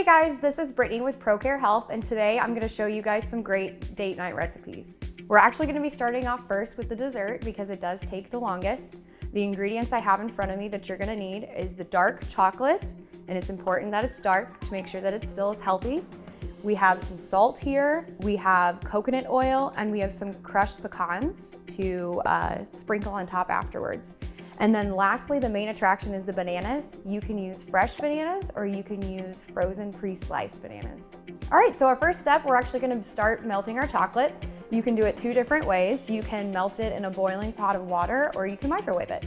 guys, this is Brittany with ProCare Health, and today I'm gonna show you guys some great date night recipes. We're actually gonna be starting off first with the dessert because it does take the longest. The ingredients I have in front of me that you're gonna need is the dark chocolate, and it's important that it's dark to make sure that it still is healthy. We have some salt here, we have coconut oil, and we have some crushed pecans to sprinkle on top afterwards. And then lastly, the main attraction is the bananas. You can use fresh bananas or you can use frozen pre-sliced bananas. All right, so our first step, we're actually gonna start melting our chocolate. You can do it two different ways. You can melt it in a boiling pot of water or you can microwave it.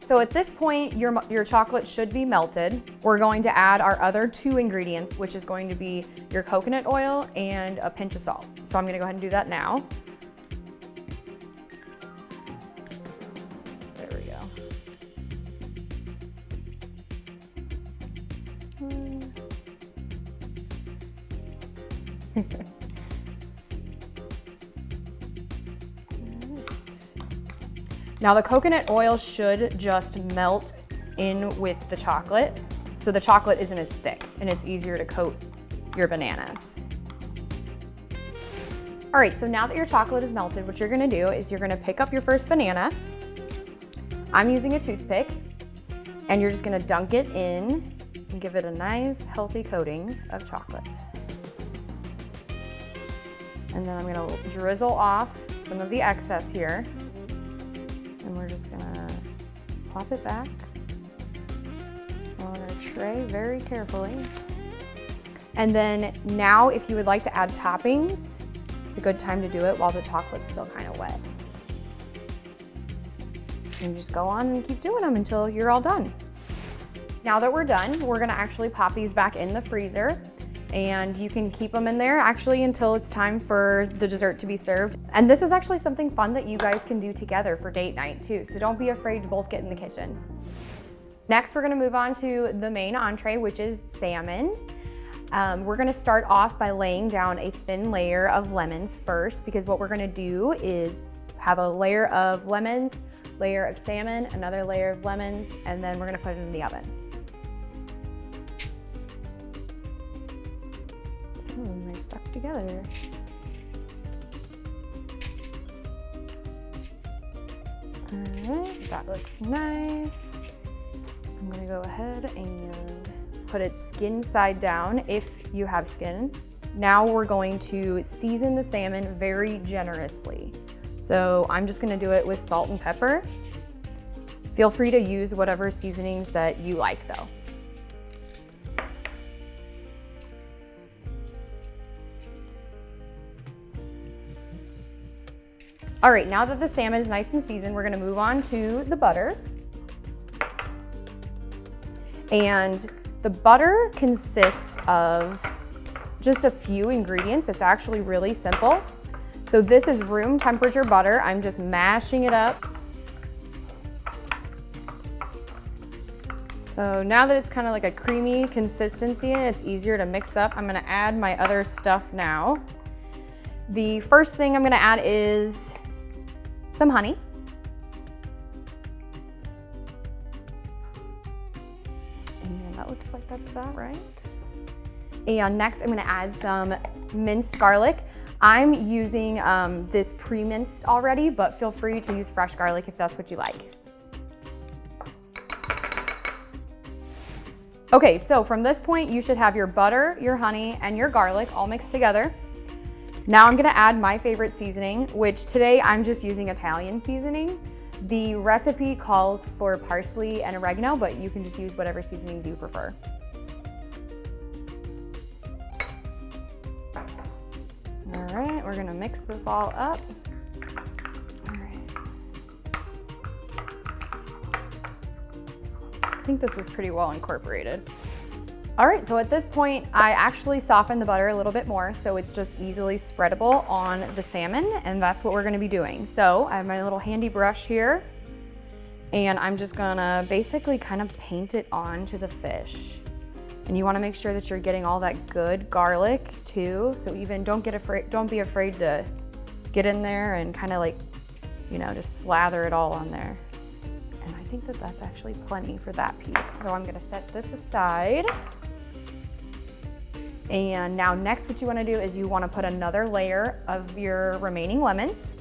So at this point, your chocolate should be melted. We're going to add our other two ingredients, which is going to be your coconut oil and a pinch of salt. So I'm gonna go ahead and do that now. There we go. Now the coconut oil should just melt in with the chocolate, so the chocolate isn't as thick and it's easier to coat your bananas. All right, so now that your chocolate is melted, what you're gonna do is you're gonna pick up your first banana. I'm using a toothpick, and you're just gonna dunk it in and give it a nice healthy coating of chocolate. And then I'm gonna drizzle off some of the excess here. And we're just gonna plop it back on our tray very carefully. And then now if you would like to add toppings, it's a good time to do it while the chocolate's still kind of wet. And just go on and keep doing them until you're all done. Now that we're done, we're gonna actually pop these back in the freezer, and you can keep them in there actually until it's time for the dessert to be served. And this is actually something fun that you guys can do together for date night too, so don't be afraid to both get in the kitchen. Next, we're gonna move on to the main entree, which is salmon. We're gonna start off by laying down a thin layer of lemons first, because what we're gonna do is have a layer of lemons, layer of salmon, another layer of lemons, and then we're gonna put it in the oven. They're stuck together. All right, that looks nice. I'm gonna go ahead and put it skin side down if you have skin. Now we're going to season the salmon very generously. So I'm just gonna do it with salt and pepper. Feel free to use whatever seasonings that you like though. All right, now that the salmon is nice and seasoned, we're gonna move on to the butter. And the butter consists of just a few ingredients. It's actually really simple. So this is room temperature butter. I'm just mashing it up. So now that it's kind of like a creamy consistency and it's easier to mix up, I'm gonna add my other stuff now. The first thing I'm gonna add is some honey. And that looks like that's about right. And next I'm gonna add some minced garlic. I'm using this pre-minced already, but feel free to use fresh garlic if that's what you like. Okay, so from this point, you should have your butter, your honey, and your garlic all mixed together. Now I'm gonna add my favorite seasoning, which today I'm just using Italian seasoning. The recipe calls for parsley and oregano, but you can just use whatever seasonings you prefer. All right, we're gonna mix this all up. All right. I think this is pretty well incorporated. All right, so at this point, I actually softened the butter a little bit more so it's just easily spreadable on the salmon, and that's what we're gonna be doing. So I have my little handy brush here, and I'm just gonna basically kind of paint it onto the fish. And you wanna make sure that you're getting all that good garlic too, so even don't be afraid to get in there and kind of like, you know, just slather it all on there. And I think that that's actually plenty for that piece. So I'm gonna set this aside. And now next what you wanna do is you wanna put another layer of your remaining lemons.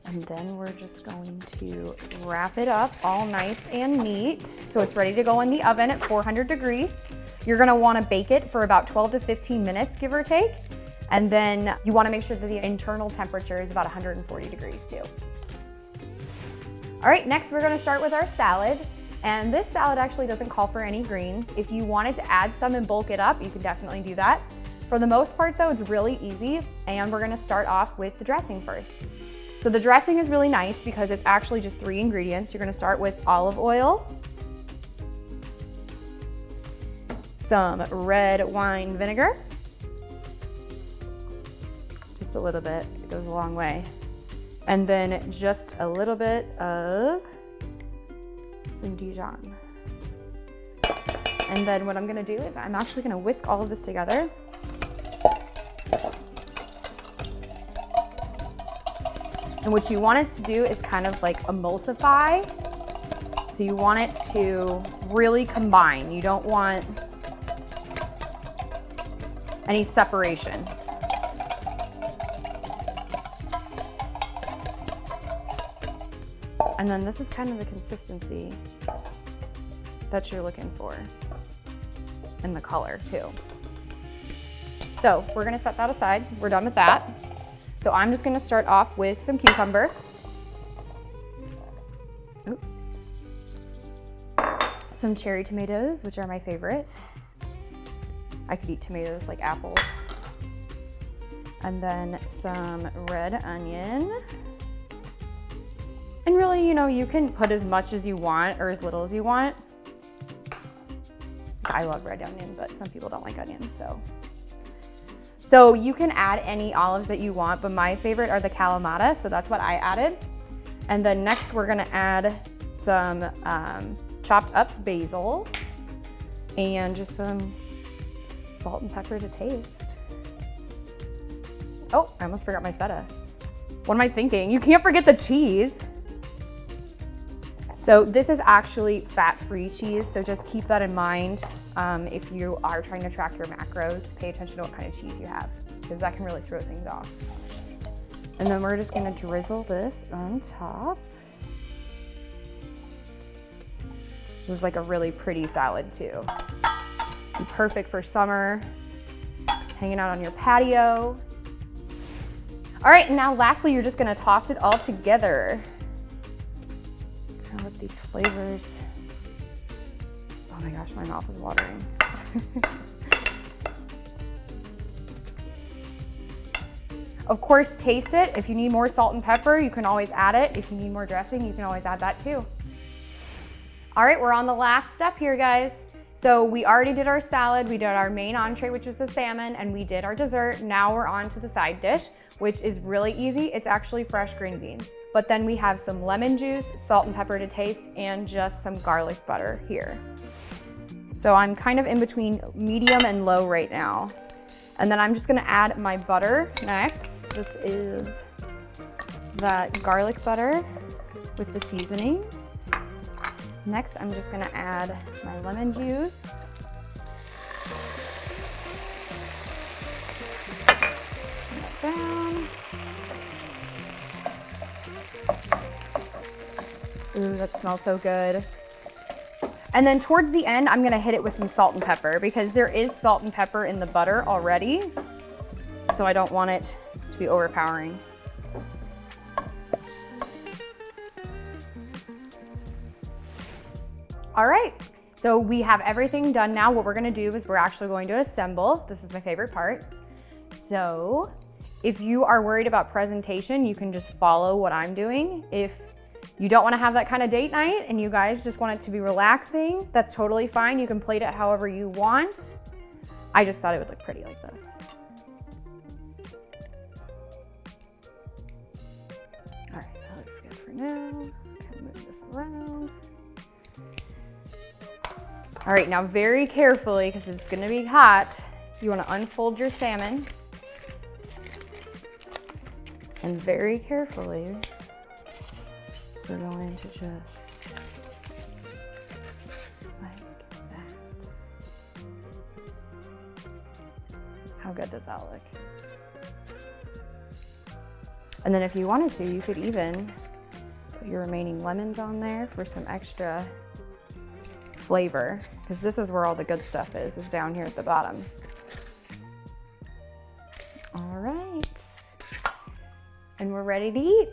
And then we're just going to wrap it up all nice and neat. So it's ready to go in the oven at 400 degrees. You're gonna wanna bake it for about 12 to 15 minutes, give or take. And then you wanna make sure that the internal temperature is about 140 degrees too. All right, next we're gonna start with our salad. And this salad actually doesn't call for any greens. If you wanted to add some and bulk it up, you can definitely do that. For the most part though, it's really easy. And we're gonna start off with the dressing first. So the dressing is really nice because it's actually just 3 ingredients. You're gonna start with olive oil, some red wine vinegar, just a little bit, it goes a long way. And then just a little bit of some Dijon. And then what I'm gonna do is I'm actually gonna whisk all of this together. And what you want it to do is kind of like emulsify. So you want it to really combine. You don't want any separation. And then this is kind of the consistency that you're looking for, and the color too. So we're gonna set that aside. We're done with that. So I'm just gonna start off with some cucumber. Ooh. Some cherry tomatoes, which are my favorite. I could eat tomatoes like apples. And then some red onion. And really, you know, you can put as much as you want or as little as you want. I love red onion, but some people don't like onions, so. So you can add any olives that you want, but my favorite are the Kalamata, so that's what I added. And then next we're gonna add some chopped up basil and just some salt and pepper to taste. Oh, I almost forgot my feta. What am I thinking? You can't forget the cheese. So this is actually fat-free cheese, so just keep that in mind. If you are trying to track your macros, pay attention to what kind of cheese you have, because that can really throw things off. And then we're just gonna drizzle this on top. This is like a really pretty salad too. Be perfect for summer, hanging out on your patio. All right, and now lastly, you're just gonna toss it all together. With these flavors. Oh my gosh, my mouth is watering. Of course, taste it. If you need more salt and pepper, you can always add it. If you need more dressing, you can always add that too. All right, we're on the last step here, guys. So we already did our salad, we did our main entree, which was the salmon, and we did our dessert. Now we're on to the side dish, which is really easy. It's actually fresh green beans. But then we have some lemon juice, salt and pepper to taste, and just some garlic butter here. So I'm kind of in between medium and low right now. And then I'm just gonna add my butter next. This is that garlic butter with the seasonings. Next, I'm just gonna add my lemon juice. Put that down. Ooh, that smells so good. And then towards the end, I'm gonna hit it with some salt and pepper because there is salt and pepper in the butter already. So I don't want it to be overpowering. All right, so we have everything done now. What we're gonna do is we're actually going to assemble. This is my favorite part. So if you are worried about presentation, you can just follow what I'm doing. If you don't wanna have that kind of date night and you guys just want it to be relaxing, that's totally fine. You can plate it however you want. I just thought it would look pretty like this. All right, that looks good for now. Okay, move this around. All right, now very carefully, because it's gonna be hot, you wanna unfold your salmon. And very carefully, we're going to just How good does that look? And then if you wanted to, you could even put your remaining lemons on there for some extra flavor, because this is where all the good stuff is down here at the bottom. All right, and we're ready to eat.